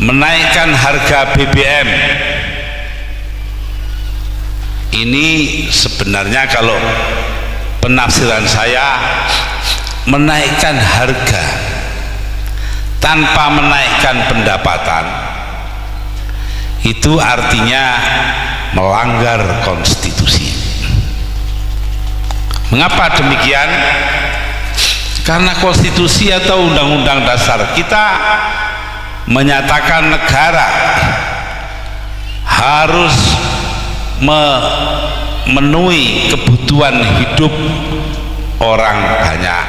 menaikkan harga BBM. Ini sebenarnya kalau penafsiran saya, menaikkan harga tanpa menaikkan pendapatan itu artinya melanggar konstitusi. Mengapa demikian? Karena konstitusi atau undang-undang dasar kita menyatakan negara harus memenuhi kebutuhan hidup orang banyak.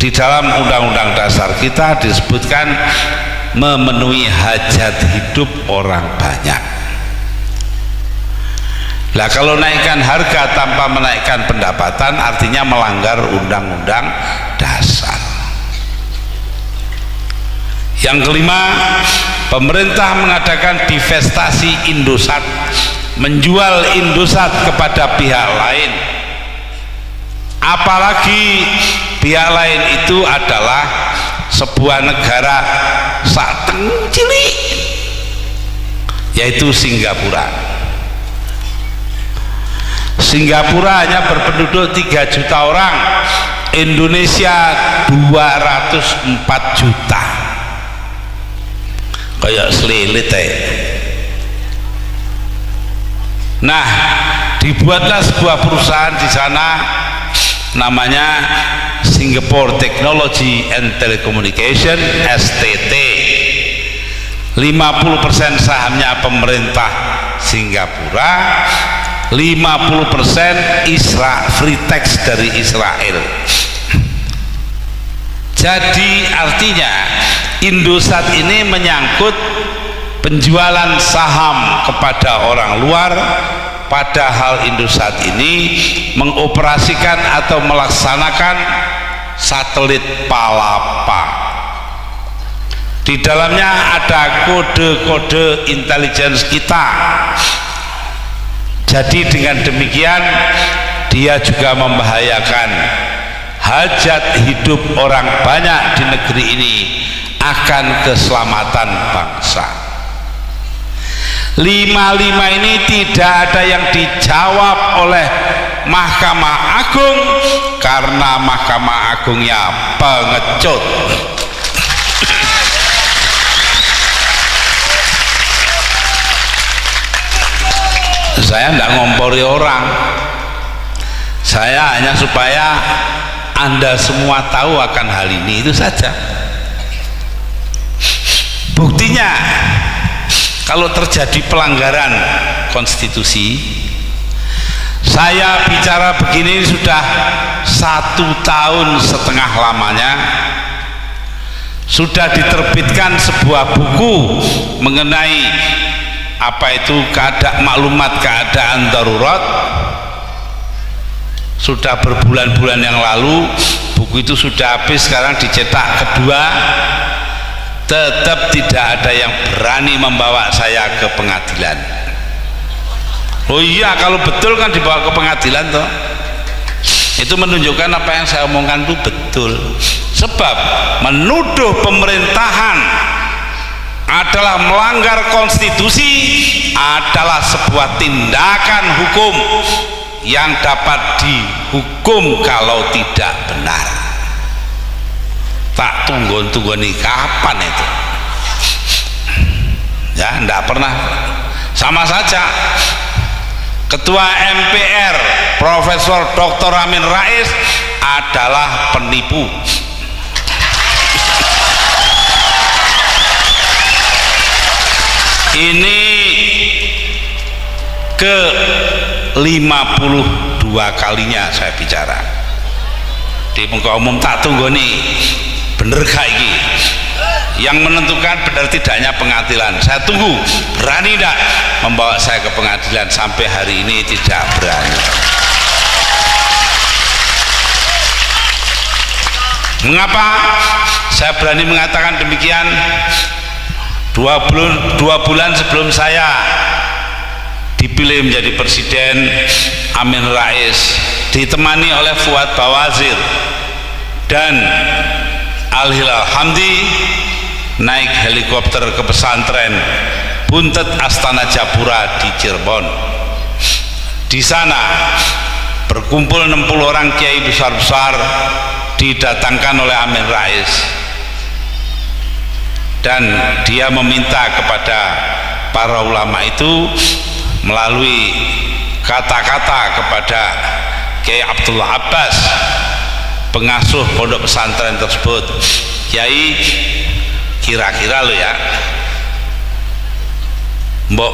Di dalam undang-undang dasar kita disebutkan memenuhi hajat hidup orang banyak. Nah, kalau naikkan harga tanpa menaikkan pendapatan artinya melanggar undang-undang dasar. Yang kelima, pemerintah mengadakan divestasi Indosat, menjual Indosat kepada pihak lain. Apalagi pihak lain itu adalah sebuah negara sak cilik, yaitu Singapura. Singapura hanya berpenduduk 3 juta orang, Indonesia 204 juta, kayak selilit Nah, dibuatlah sebuah perusahaan di sana namanya Singapore Technology and Telecommunication, STT. 50% sahamnya pemerintah Singapura, 50% Free Tax dari Israel. Jadi artinya Indosat ini menyangkut penjualan saham kepada orang luar, padahal Indosat ini mengoperasikan atau melaksanakan satelit Palapa. Di dalamnya ada kode-kode intelligence kita. Jadi dengan demikian dia juga membahayakan hajat hidup orang banyak di negeri ini, akan keselamatan bangsa. 5 ini tidak ada yang dijawab oleh Mahkamah Agung karena Mahkamah Agungnya pengecut. Saya tidak ngompori orang, saya hanya supaya Anda semua tahu akan hal ini, itu saja. Buktinya kalau terjadi pelanggaran konstitusi, saya bicara begini sudah 1,5 tahun lamanya, sudah diterbitkan sebuah buku mengenai apa itu maklumat keadaan darurat. Sudah berbulan-bulan yang lalu buku itu sudah habis, sekarang dicetak kedua. Tetap tidak ada yang berani membawa saya ke pengadilan. Oh iya, kalau betul kan dibawa ke pengadilan toh. Itu menunjukkan apa yang saya omongkan itu betul. Sebab menuduh pemerintahan adalah melanggar konstitusi adalah sebuah tindakan hukum yang dapat dihukum kalau tidak benar. Tak tunggu nih kapan itu? Ya, enggak pernah. Sama saja Ketua MPR Profesor Dr. Amin Rais adalah penipu. Ini ke 52 kalinya saya bicara di muka umum. Tak tunggu nih, bener gak ini? Yang menentukan benar tidaknya pengadilan. Saya tunggu, berani tidak membawa saya ke pengadilan? Sampai hari ini tidak berani. Mengapa saya berani mengatakan demikian? 2 bulan sebelum saya dipilih menjadi presiden, Amin Rais ditemani oleh Fuad Bawazir dan Al Hilal Hamdi naik helikopter ke pesantren Buntet Astana Japura di Cirebon. Di sana berkumpul 60 orang kiai besar-besar didatangkan oleh Amin Rais, dan dia meminta kepada para ulama itu melalui kata-kata kepada Kiai Abdullah Abbas, pengasuh pondok pesantren tersebut, Kiai, kira-kira lo ya, Mbok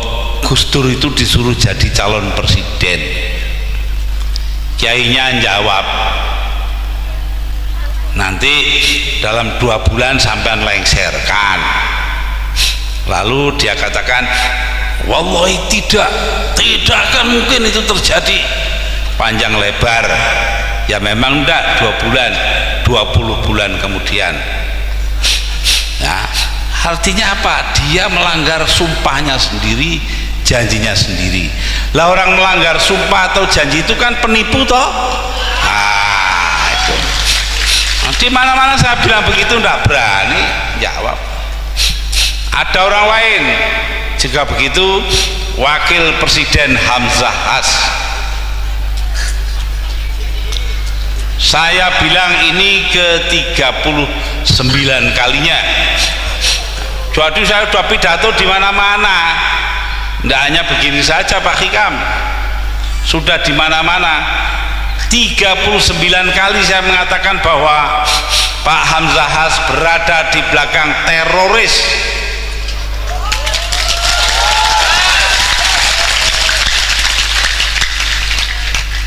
Gus Dur itu disuruh jadi calon presiden. Kiainya jawab, nanti dalam 2 bulan sampean lengserkan. Lalu dia katakan, wallahi tidak akan mungkin itu terjadi. Panjang lebar, ya memang enggak 2 bulan, 20 bulan kemudian. Nah, artinya apa? Dia melanggar sumpahnya sendiri, janjinya sendiri. Lah orang melanggar sumpah atau janji itu kan penipu toh. Itu. Di mana-mana saya bilang begitu enggak berani jawab. Ada orang lain juga begitu, Wakil Presiden Hamzah Has. Saya bilang ini ke-39 kalinya. Jadi saya sudah pidato di mana-mana. Tidak hanya begini saja Pak Hikam, sudah di mana-mana. 39 kali saya mengatakan bahwa Pak Hamzah Has berada di belakang teroris.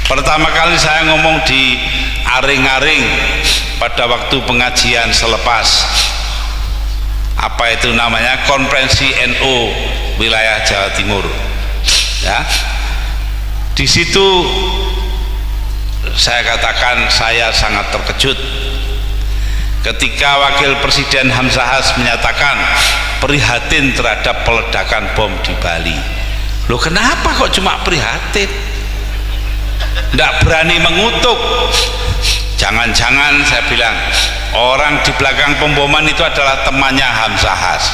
Pertama kali saya ngomong di Aring-Aring pada waktu pengajian selepas apa itu namanya konferensi NU wilayah Jawa Timur, ya. Di situ saya katakan saya sangat terkejut ketika Wakil Presiden Hamzah Has menyatakan prihatin terhadap peledakan bom di Bali. Loh, kenapa kok cuma prihatin? Tidak berani mengutuk. Jangan-jangan saya bilang orang di belakang pemboman itu adalah temannya Hamzah Has.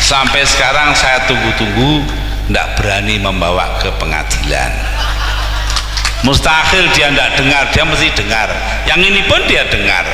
Sampai sekarang saya tunggu-tunggu, tidak berani membawa ke pengadilan. Mustahil dia tidak dengar, dia mesti dengar. Yang ini pun dia dengar.